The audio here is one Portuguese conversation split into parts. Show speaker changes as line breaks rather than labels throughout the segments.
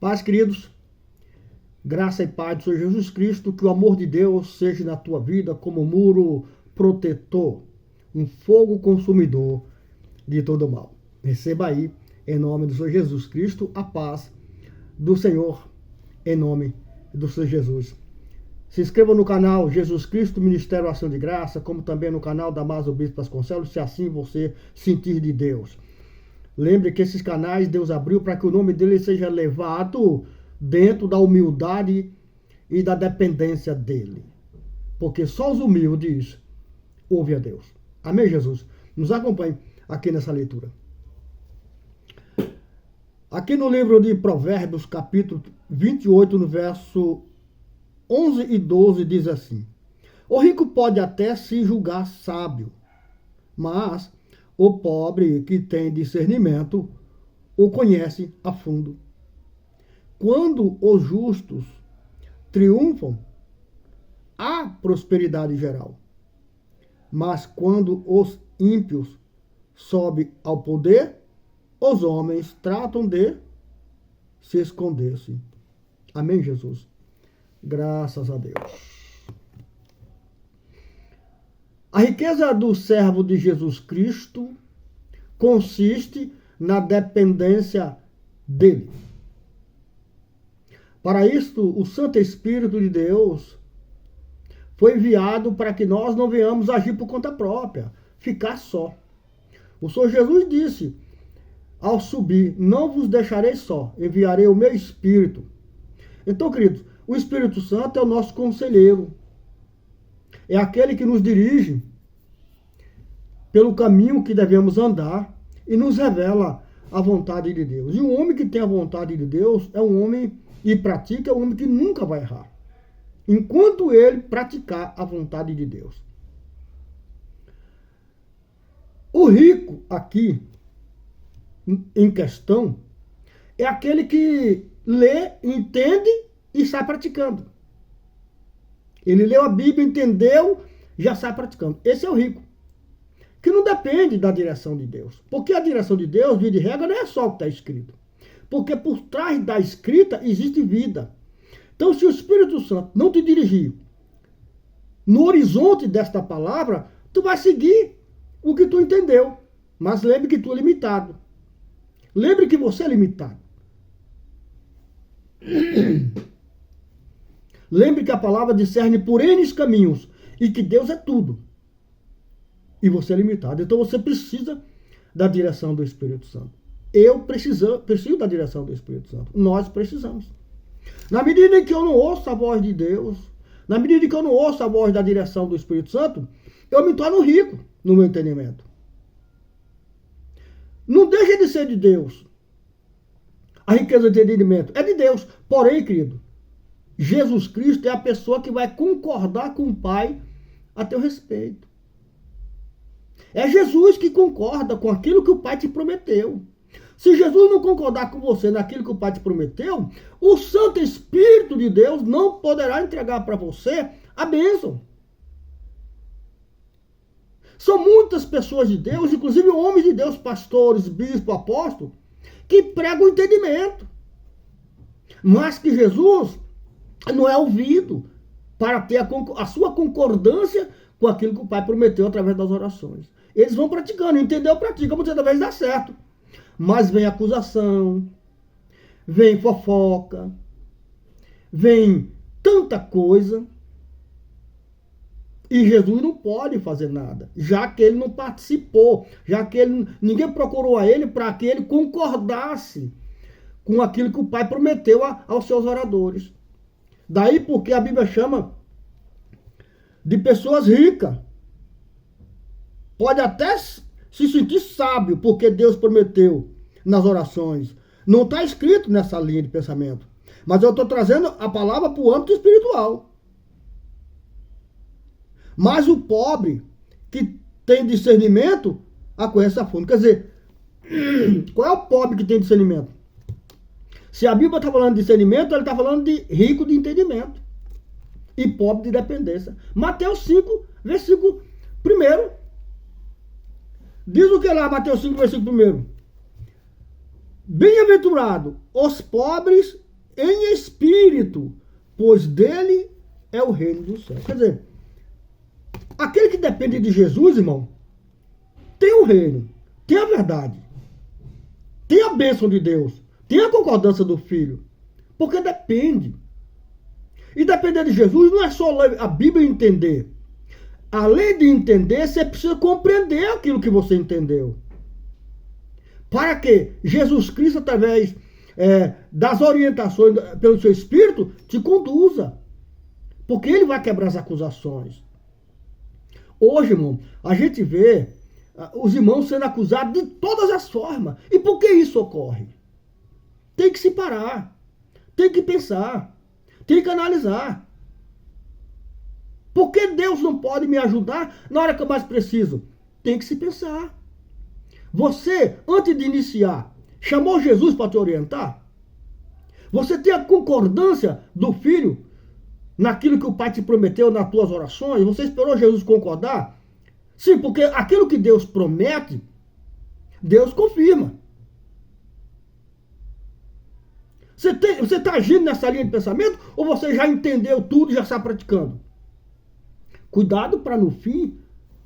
Paz, queridos, graça e paz do Senhor Jesus Cristo, que o amor de Deus seja na tua vida como muro protetor, um fogo consumidor de todo mal. Receba aí, em nome do Senhor Jesus Cristo, a paz do Senhor, em nome do Senhor Jesus. Se inscreva no canal Jesus Cristo, Ministério Ação de Graça, como também no canal da Damaso Bispo Vasconcelos, se assim você sentir de Deus. Lembre que esses canais Deus abriu para que o nome dele seja levado dentro da humildade e da dependência dele. Porque só os humildes ouvem a Deus. Amém, Jesus? Nos acompanhe aqui nessa leitura. Aqui no livro de Provérbios, capítulo 28, no verso 11 e 12, diz assim: o rico pode até se julgar sábio, mas o pobre que tem discernimento o conhece a fundo. Quando os justos triunfam, há prosperidade geral. Mas quando os ímpios sobem ao poder, os homens tratam de se esconder-se. Amém, Jesus? Graças a Deus. A riqueza do servo de Jesus Cristo consiste na dependência dele. Para isto, o Santo Espírito de Deus foi enviado para que nós não venhamos agir por conta própria, ficar só. O Senhor Jesus disse: ao subir, não vos deixarei só, enviarei o meu Espírito. Então, queridos, o Espírito Santo é o nosso conselheiro. É aquele que nos dirige pelo caminho que devemos andar e nos revela a vontade de Deus. E um homem que tem a vontade de Deus é um homem e pratica, é um homem que nunca vai errar, enquanto ele praticar a vontade de Deus. O rico aqui, em questão, é aquele que lê, entende e sai praticando. Ele leu a Bíblia, entendeu, já sai praticando. Esse é o rico, que não depende da direção de Deus. Porque a direção de Deus, via de regra, não é só o que está escrito. Porque por trás da escrita existe vida. Então, se o Espírito Santo não te dirigir no horizonte desta palavra, tu vai seguir o que tu entendeu. Mas lembre que tu é limitado. Lembre que você é limitado. Lembre que a palavra discerne por N caminhos e que Deus é tudo. E você é limitado. Então você precisa da direção do Espírito Santo. Eu preciso da direção do Espírito Santo. Nós precisamos. Na medida em que eu não ouço a voz de Deus, na medida em que eu não ouço a voz da direção do Espírito Santo, eu me torno rico no meu entendimento. Não deixa de ser de Deus. A riqueza de entendimento é de Deus. Porém, querido, Jesus Cristo é a pessoa que vai concordar com o Pai a teu respeito. É Jesus que concorda com aquilo que o Pai te prometeu. Se Jesus não concordar com você naquilo que o Pai te prometeu, o Santo Espírito de Deus não poderá entregar para você a bênção. São muitas pessoas de Deus, inclusive homens de Deus, pastores, bispos, apóstolos, que pregam o entendimento. Mas que Jesus não é ouvido para ter a sua concordância com aquilo que o Pai prometeu através das orações. Eles vão praticando, entendeu? Pratica, muitas vezes dá certo. Mas vem acusação, vem fofoca, vem tanta coisa. E Jesus não pode fazer nada, já que ele não participou, já que ninguém procurou a ele para que ele concordasse com aquilo que o Pai prometeu aos seus oradores. Daí porque a Bíblia chama de pessoas ricas. Pode até se sentir sábio, porque Deus prometeu nas orações. Não está escrito nessa linha de pensamento. Mas eu estou trazendo a palavra para o âmbito espiritual. Mas o pobre que tem discernimento, a conhece a fundo. Quer dizer, qual é o pobre que tem discernimento? Se a Bíblia está falando de discernimento, ele está falando de rico de entendimento e pobre de dependência. Mateus 5, versículo 1. Diz o que lá, Mateus 5, versículo 1? Bem-aventurado os pobres em espírito, pois dele é o reino do céu. Quer dizer, aquele que depende de Jesus, irmão, tem o reino, tem a verdade, tem a bênção de Deus, tem a concordância do Filho, porque depende. E depender de Jesus não é só ler a Bíblia e entender. Além de entender, você precisa compreender aquilo que você entendeu. Para que Jesus Cristo, através das orientações pelo seu Espírito, te conduza. Porque ele vai quebrar as acusações. Hoje, irmão, a gente vê os irmãos sendo acusados de todas as formas. E por que isso ocorre? Tem que se parar. Tem que pensar. Tem que analisar. Por que Deus não pode me ajudar na hora que eu mais preciso? Tem que se pensar. Você, antes de iniciar, chamou Jesus para te orientar? Você tem a concordância do Filho naquilo que o Pai te prometeu nas tuas orações? Você esperou Jesus concordar? Sim, porque aquilo que Deus promete, Deus confirma. Você está agindo nessa linha de pensamento ou você já entendeu tudo e já está praticando? Cuidado para no fim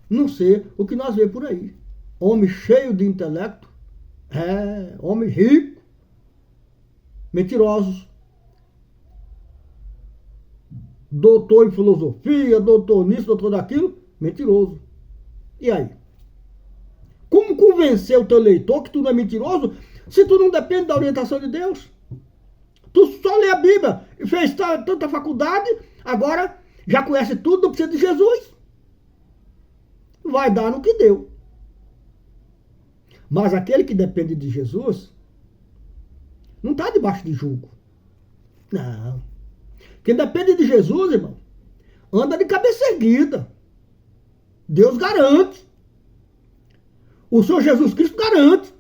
não ser o que nós vemos por aí. Homem cheio de intelecto, homem rico, mentirosos, doutor em filosofia, doutor nisso, doutor daquilo, mentiroso. E aí? Como convencer o teu leitor que tu não é mentiroso se tu não depende da orientação de Deus? Tu só lê a Bíblia e fez tanta faculdade, agora já conhece tudo, não precisa de Jesus. Vai dar no que deu. Mas aquele que depende de Jesus não está debaixo de jugo. Não. Quem depende de Jesus, irmão, anda de cabeça erguida. Deus garante. O Senhor Jesus Cristo garante.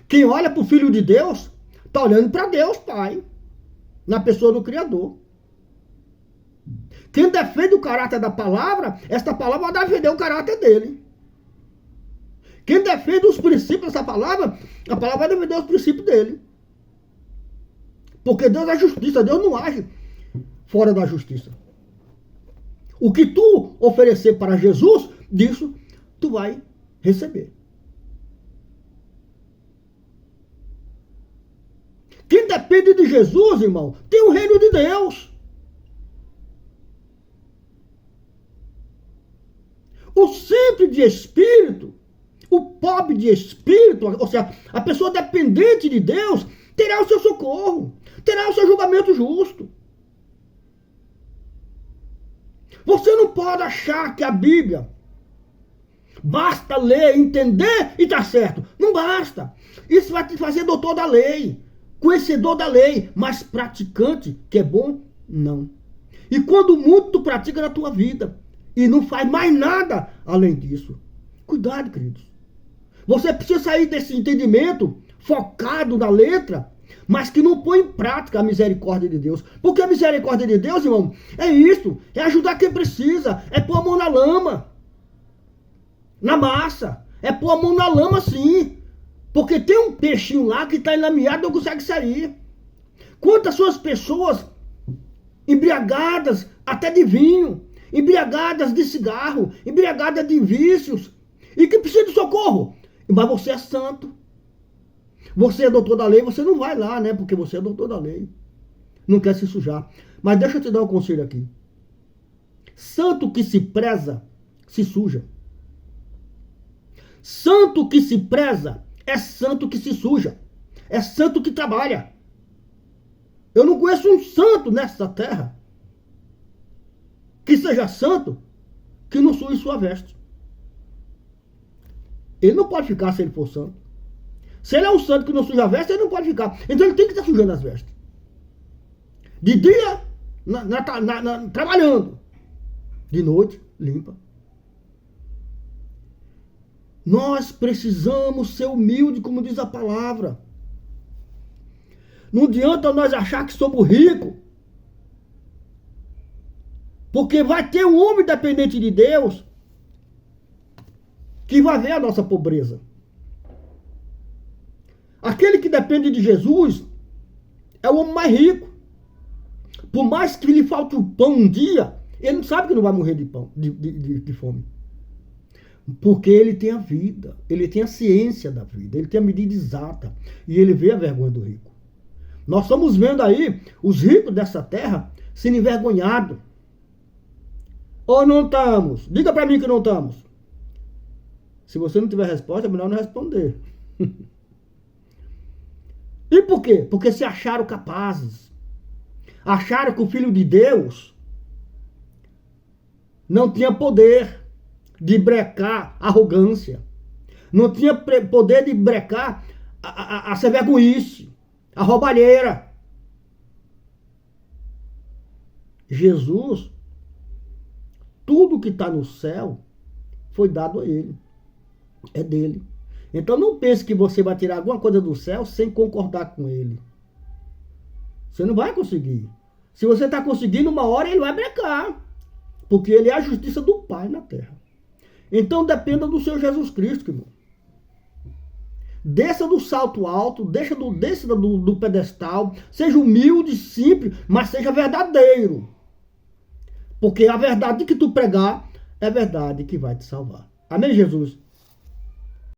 Quem olha para o Filho de Deus, está olhando para Deus, Pai, na pessoa do Criador. Quem defende o caráter da palavra, esta palavra vai defender o caráter dele. Quem defende os princípios dessa palavra, a palavra vai defender os princípios dele. Porque Deus é justiça, Deus não age fora da justiça. O que tu oferecer para Jesus, disso tu vai receber. Quem depende de Jesus, irmão, tem o reino de Deus. O simples de espírito, o pobre de espírito, ou seja, a pessoa dependente de Deus, terá o seu socorro, terá o seu julgamento justo. Você não pode achar que a Bíblia basta ler, entender e tá certo. Não basta. Isso vai te fazer doutor da lei, conhecedor da lei, mas praticante, que é bom, não. E quando muito tu pratica na tua vida e não faz mais nada além disso, cuidado, queridos. Você precisa sair desse entendimento focado na letra, mas que não põe em prática a misericórdia de Deus. Porque a misericórdia de Deus, irmão, é isso, é ajudar quem precisa, é pôr a mão na lama, na massa, é pôr a mão na lama sim. Porque tem um peixinho lá que está enlameado e não consegue sair. Quantas suas pessoas embriagadas até de vinho, embriagadas de cigarro, embriagadas de vícios, e que precisam de socorro. Mas você é santo. Você é doutor da lei, você não vai lá, né? Porque você é doutor da lei. Não quer se sujar. Mas deixa eu te dar um conselho aqui. Santo que se preza, se suja. Santo que se preza, é santo que se suja. É santo que trabalha. Eu não conheço um santo nessa terra que seja santo que não suje sua veste. Ele não pode ficar se ele for santo. Se ele é um santo que não suja a veste, ele não pode ficar. Então ele tem que estar sujando as vestes. De dia, trabalhando. De noite, limpa. Nós precisamos ser humildes, como diz a palavra. Não adianta nós achar que somos ricos. Porque vai ter um homem dependente de Deus que vai ver a nossa pobreza. aquele que depende de Jesus é o homem mais rico. Por mais que lhe falte o pão um dia, ele não sabe que não vai morrer de fome. Porque ele tem a vida, ele tem a ciência da vida, ele tem a medida exata. E ele vê a vergonha do rico. Nós estamos vendo aí os ricos dessa terra sendo envergonhados. Ou não estamos? Diga para mim que não estamos. Se você não tiver resposta, é melhor não responder. E por quê? Porque se acharam capazes. Acharam que o Filho de Deus não tinha poder de brecar a arrogância. Não tinha poder de brecar a ser vergonhice, a roubalheira. Jesus, tudo que está no céu foi dado a ele. É dele. Então não pense que você vai tirar alguma coisa do céu sem concordar com ele. Você não vai conseguir. Se você está conseguindo, uma hora ele vai brecar. Porque ele é a justiça do Pai na terra. Então dependa do seu Jesus Cristo, irmão. Desça do salto alto, desça do pedestal, seja humilde, simples, mas seja verdadeiro. Porque a verdade que tu pregar é a verdade que vai te salvar. Amém, Jesus?